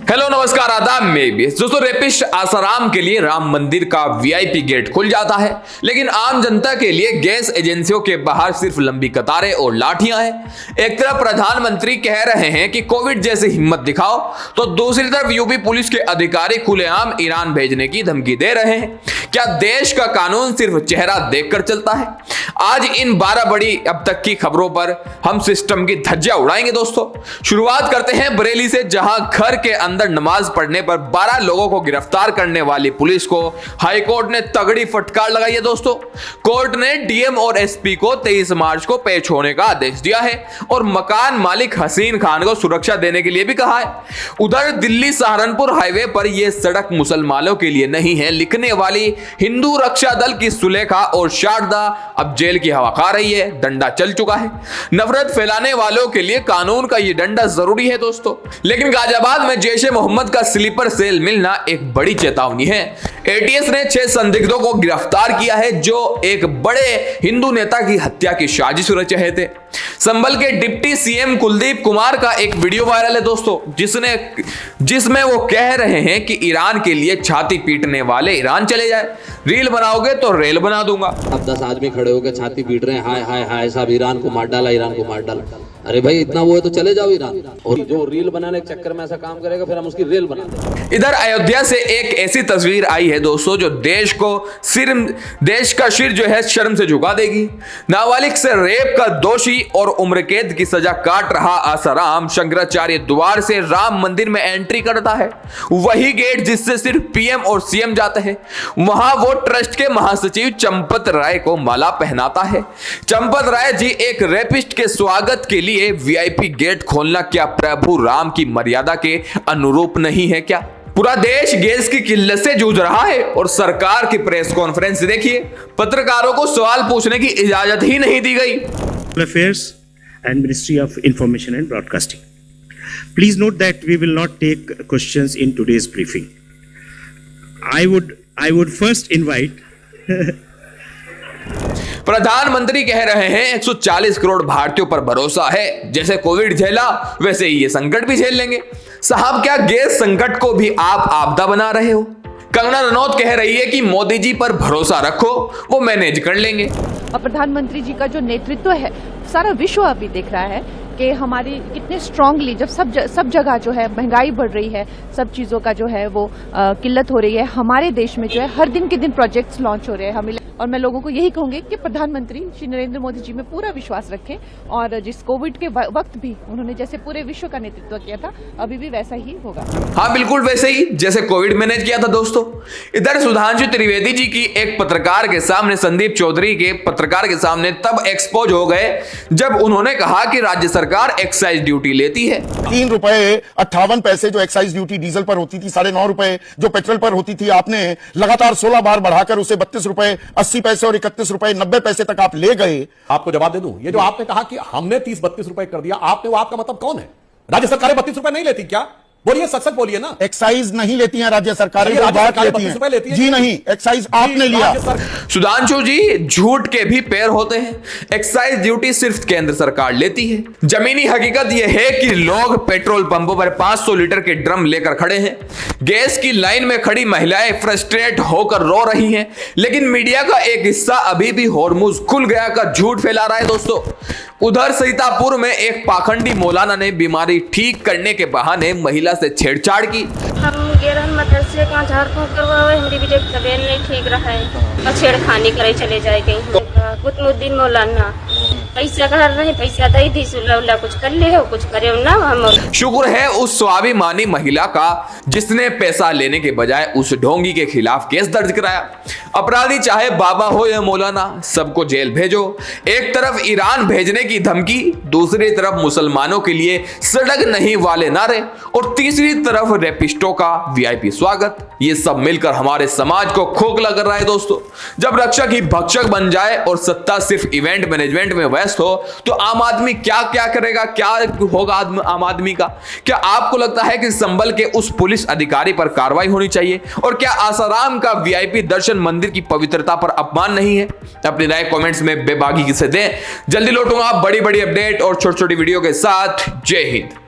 Hello नमस्कार आदाब में भी दोस्तों, रेपिस्ट आसाराम के लिए राम मंदिर का वीआईपी गेट खुल जाता है, लेकिन आम जनता के लिए गैस एजेंसियों के बाहर सिर्फ लंबी कतारें और लाठियां हैं। एक तरफ प्रधानमंत्री कह रहे हैं कि कोविड जैसी हिम्मत दिखाओ, तो दूसरी तरफ यूपी पुलिस के अधिकारी खुलेआम ईरान भेजने की धमकी दे रहे हैं। क्या देश का कानून सिर्फ चेहरा देखकर चलता है? आज इन 12 बड़ी अब तक की खबरों पर हम सिस्टम की धज्जियां उड़ाएंगे। दोस्तों, शुरुआत करते हैं बरेली से, जहां घर के अंदर नमाज पढ़ने पर 12 लोगों को गिरफ्तार करने वाली पुलिस को हाईकोर्ट ने तगड़ी फटकार लगाई है। दोस्तों, कोर्ट ने डीएम और एसपी को 23 मार्च को पेश होने का आदेश दिया है और मकान मालिक हसीन खान को सुरक्षा देने के लिए भी कहा है। उधर दिल्ली सहारनपुर हाईवे पर यह सड़क मुसलमानों के लिए नहीं है लिखने वाली हिंदू रक्षा दल की सुलेखा और शारदा अब जेल की हवा खा रही है। डंडा चल चुका है। नफरत फैलाने वालों के लिए कानून का यह डंडा जरूरी है दोस्तों, लेकिन गाजियाबाद में जैशे मोहम्मद का स्लीपर सेल मिलना एक बड़ी चेतावनी है। एटीएस ने 6 संदिग्धों को गिरफ्तार किया है जो एक बड़े हिंदू नेता की हत्या की साजिश रच रहे थे। संभल के डिप्टी सीएम कुलदीप कुमार का एक वीडियो वायरल है दोस्तों, जिसमें वो कह रहे हैं कि ईरान के लिए छाती पीटने वाले ईरान चले जाए, रील बनाओगे तो रेल बना दूंगा। अब 10 आदमी खड़े होकर छाती पीट रहे हैं, हाय हाय हाय साहब ईरान को मार डाला, ईरान को मार डाला। अरे भाई इतना वो है तो चले जाओ ईरान, और जो रील बनाने के चक्कर में ऐसा काम करेगा फिर हम उसकी रेल बना देंगे। इधर अयोध्या से एक ऐसी तस्वीर आई है दोस्तों जो देश का सिर जो है शर्म से झुका देगी। नाबालिग से रेप का दोषी और उम्र कैद की सजा काट रहा आसाराम शंकराचार्य द्वार से राम मंदिर में एंट्री करता है, वही गेट जिससे सिर्फ पीएम और सीएम जाते हैं। वहां वो ट्रस्ट के महासचिव चंपत राय को माला पहनाता है। चंपत राय जी, एक रेपिस्ट के स्वागत के लिए वीआईपी गेट खोलना क्या प्रभु राम की मर्यादा के अनुरूप नहीं है क्या? पूरा देश गैस की किल्लत से जूझ रहा है और सरकार की प्रेस कॉन्फ्रेंस देखिए, पत्रकारों को सवाल पूछने की इजाजत ही नहीं दी गई। Affairs and Ministry of Information and Broadcasting. Please note that we will not take questions in today's briefing. I would first invite प्रधानमंत्री कह रहे हैं 140 करोड़ भारतीयों पर भरोसा है, जैसे कोविड झेला वैसे ही ये संकट भी झेल लेंगे। साहब, क्या गैस संकट को भी आप आपदा बना रहे हो? कंगना रनौत कह रही है कि मोदी जी पर भरोसा रखो, वो मैनेज कर लेंगे। और प्रधानमंत्री जी का जो नेतृत्व है, सारा विश्व अभी देख रहा है कि हमारी कितने स्ट्रांगली, जब सब जगह जो है महंगाई बढ़ रही है, सब चीज़ों का जो है वो किल्लत हो रही है, हमारे देश में जो है हर दिन के दिन प्रोजेक्ट्स लॉन्च हो रहे हैं हमें। और मैं लोगों को यही कहूंगी कि प्रधानमंत्री श्री नरेंद्र मोदी जी में पूरा विश्वास रखें, और जिस कोविड के वक्त भी उन्होंने जैसे पूरे विश्व का नेतृत्व किया था, अभी भी वैसा ही होगा। हाँ, बिल्कुल वैसे ही जैसे कोविड मैनेज किया था दोस्तों। इधर सुधांशु त्रिवेदी जी की एक पत्रकार के सामने, संदीप चौधरी के पत्रकार के सामने तब एक्सपोज हो गए जब उन्होंने कहा कि राज्य सरकार एक्साइज ड्यूटी लेती है। 3 रुपए 58 पैसे जो एक्साइज ड्यूटी डीजल पर होती थी, 9.5 रुपए जो पेट्रोल पर होती थी, आपने लगातार 16 बार बढ़ाकर उसे 32 रुपए 80 पैसे और 31 रुपए 90 पैसे तक आप ले गए। आपको जवाब दे दूं, ये जो आपने कहा कि हमने 30-32 रुपए कर दिया, आपने, वो आपका मतलब कौन है? राज्य सरकारें 32 रुपए नहीं लेती क्या? बोलिए, सच बोलिए ना। एक्साइज नहीं लेती हैं राज्य सरकारें, वो बात लेती हैं। जी नहीं, एक्साइज आपने लिया। सुधांशु जी, झूठ के भी पैर होते हैं। एक्साइज ड्यूटी सिर्फ केंद्र सरकार लेती है। जमीनी हकीकत यह है कि लोग पेट्रोल पंपों पर 500 लीटर के ड्रम लेकर खड़े हैं। गैस की लाइन में खड़ी महिलाएं फ्रस्ट्रेट होकर रो रही हैं, लेकिन मीडिया का एक हिस्सा अभी भी होर्मुज खुल गया का झूठ फैला रहा है दोस्तों। उधर सीतापुर में एक पाखंडी मौलाना ने बीमारी ठीक करने के बहाने महिला से छेड़छाड़ की। हम गेरहन मदरसे का झाड़ फूंक करवावे, हमारी भी तबीयत नहीं ठीक रहा है और छेड़खानी करे चले जाए कहीं। कुतुबुद्दीन मौलाना पैसा घर रहे, पैसा दे दी, सुल्ला कुछ कर ले हो, कुछ करे ना हम। शुक्र है उस स्वाभिमानी महिला का जिसने पैसा लेने के बजाय उस ढोंगी के खिलाफ केस दर्ज कराया। अपराधी चाहे बाबा हो या मौलाना, सबको जेल भेजो। एक तरफ ईरान भेजने की धमकी, दूसरी तरफ मुसलमानों के लिए सड़क नहीं वाले नारे, और तीसरी तरफ रेपिस्टों का वीआईपी स्वागत। ये सब मिलकर हमारे समाज को खोखला कर रहा है दोस्तों। जब रक्षक ही भक्षक बन जाए और सत्ता सिर्फ इवेंट मैनेजमेंट में व्यस्त हो, तो आम आदमी क्या क्या करेगा? क्या होगा आम आदमी का? क्या आपको लगता है कि संभल के उस पुलिस अधिकारी पर कार्रवाई होनी चाहिए? और क्या आसाराम का वीआईपी दर्शन मंदिर की पवित्रता पर अपमान नहीं है? अपनी राय कमेंट्स में बेबाकी से दें। जल्दी लौटूंगा बड़ी बड़ी अपडेट और छोटी छोटी वीडियो के साथ। जय हिंद।